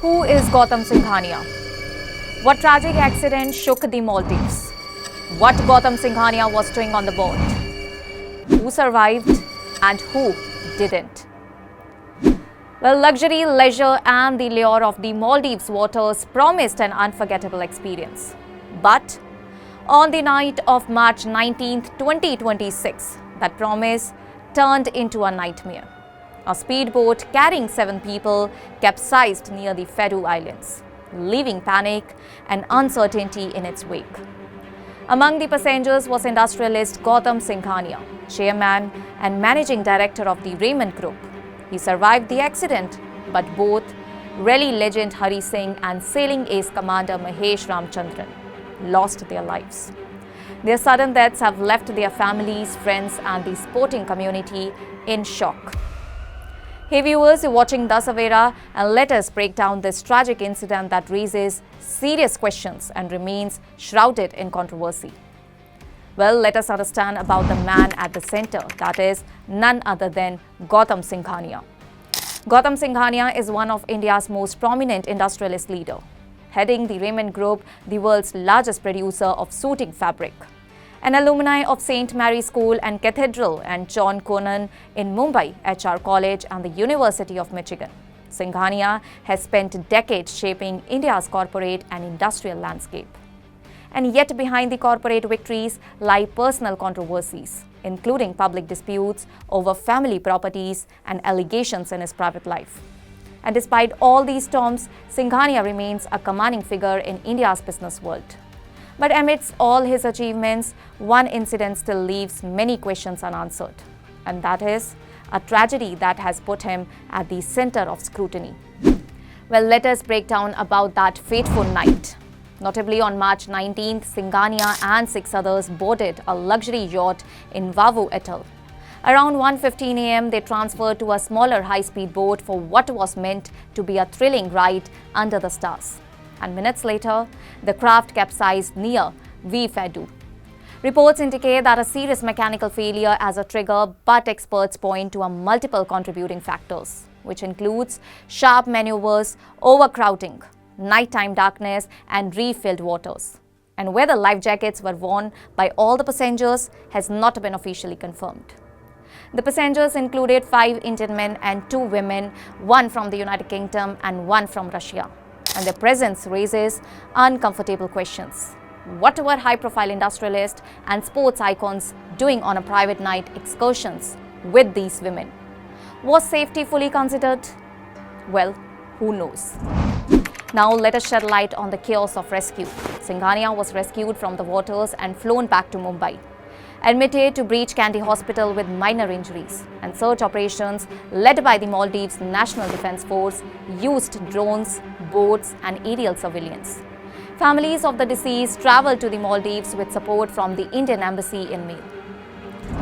Who is Gautam Singhania? What tragic accident shook the Maldives? What Gautam Singhania was doing on the boat? Who survived and who didn't? Well, luxury, leisure and the lure of the Maldives waters promised an unforgettable experience. But on the night of March 19, 2026, that promise turned into a nightmare. A speedboat carrying 7 people capsized near the Faroe Islands, leaving panic and uncertainty in its wake. Among the passengers was industrialist Gautam Singhania, chairman and managing director of the Raymond Group. He survived the accident, but both rally legend Hari Singh and sailing ace commander Mahesh Ramchandran lost their lives. Their sudden deaths have left their families, friends and the sporting community in shock. Hey viewers, you're watching the Savera, and let us break down this tragic incident that raises serious questions and remains shrouded in controversy. Well, let us understand about the man at the center, that is none other than Gautam Singhania. Gautam Singhania is one of India's most prominent industrialist leader, heading the Raymond Group, the world's largest producer of suiting fabric. An alumni of St. Mary's School and Cathedral and John Connon in Mumbai, HR College and the University of Michigan, Singhania has spent decades shaping India's corporate and industrial landscape. And yet behind the corporate victories lie personal controversies, including public disputes over family properties and allegations in his private life. And despite all these storms, Singhania remains a commanding figure in India's business world. But amidst all his achievements, one incident still leaves many questions unanswered. And that is a tragedy that has put him at the center of scrutiny. Well, let us break down about that fateful night. Notably, on March 19th, Singhania and 6 others boarded a luxury yacht in Vavu Atoll. Around 1:15 a.m., they transferred to a smaller high-speed boat for what was meant to be a thrilling ride under the stars. And minutes later, the craft capsized near Faroe. Reports indicate that a serious mechanical failure as a trigger, but experts point to multiple contributing factors, which includes sharp maneuvers, overcrowding, nighttime darkness and refilled waters. And whether life jackets were worn by all the passengers has not been officially confirmed. The passengers included 5 Indian men and 2 women, 1 from the United Kingdom and 1 from Russia. And their presence raises uncomfortable questions. What were high-profile industrialists and sports icons doing on a private night excursions with these women? Was safety fully considered? Well, who knows? Now let us shed light on the chaos of rescue. Singhania was rescued from the waters and flown back to Mumbai, admitted to Breach Candy Hospital with minor injuries, and search operations led by the Maldives National Defence Force used drones, boats and aerial surveillance. Families of the deceased travelled to the Maldives with support from the Indian Embassy in May.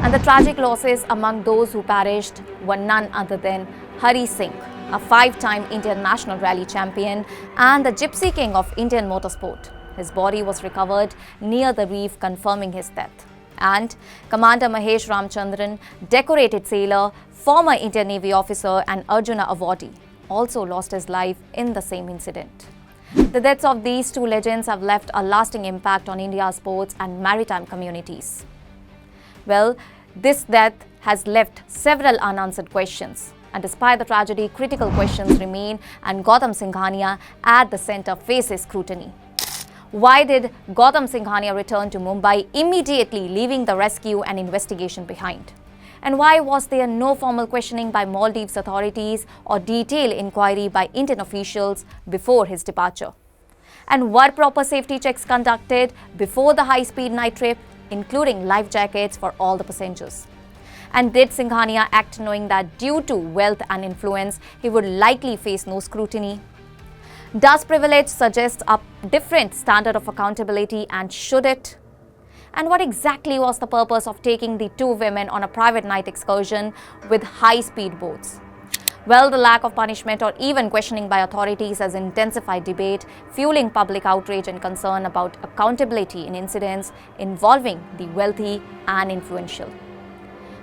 And the tragic losses among those who perished were none other than Hari Singh, a 5-time Indian National Rally champion and the Gypsy King of Indian motorsport. His body was recovered near the reef, confirming his death. And Commander Mahesh Ramchandran, decorated sailor, former Indian Navy officer and Arjuna awardee, also lost his life in the same incident. The deaths of these 2 legends have left a lasting impact on India's sports and maritime communities. Well, this death has left several unanswered questions. And despite the tragedy, critical questions remain and Gautam Singhania at the center faces scrutiny. Why did Gautam Singhania return to Mumbai immediately, leaving the rescue and investigation behind? And why was there no formal questioning by Maldives authorities or detailed inquiry by Indian officials before his departure? And were proper safety checks conducted before the high-speed night trip, including life jackets for all the passengers? And did Singhania act knowing that due to wealth and influence, he would likely face no scrutiny? Does privilege suggest a different standard of accountability, and should it? And what exactly was the purpose of taking the 2 women on a private night excursion with high-speed boats? Well, the lack of punishment or even questioning by authorities has intensified debate, fueling public outrage and concern about accountability in incidents involving the wealthy and influential.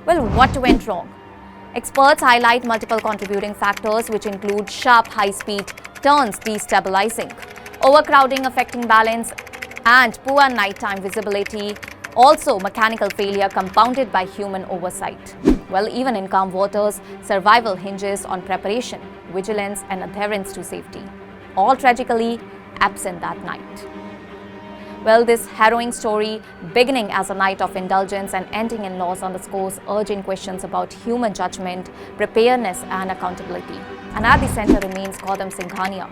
Well, what went wrong? Experts highlight multiple contributing factors which include sharp high-speed turns destabilizing. Overcrowding affecting balance and poor nighttime visibility, also mechanical failure compounded by human oversight. Well, even in calm waters, survival hinges on preparation, vigilance and adherence to safety, all tragically absent that night. Well, this harrowing story, beginning as a night of indulgence and ending in loss, underscores urgent questions about human judgment, preparedness and accountability. And at the center remains Gautam Singhania,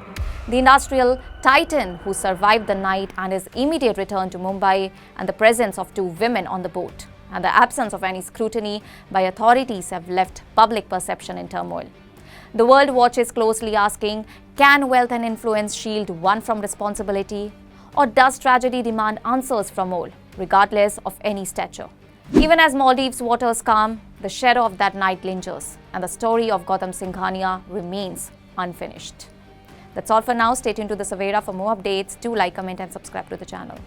the industrial titan who survived the night and his immediate return to Mumbai, and the presence of two women on the boat and the absence of any scrutiny by authorities have left public perception in turmoil. The world watches closely, asking, can wealth and influence shield one from responsibility? Or does tragedy demand answers from all, regardless of any stature? Even as Maldives waters calm, the shadow of that night lingers, and the story of Gautam Singhania remains unfinished. That's all for now. Stay tuned to the Savera for more updates. Do like, comment and subscribe to the channel.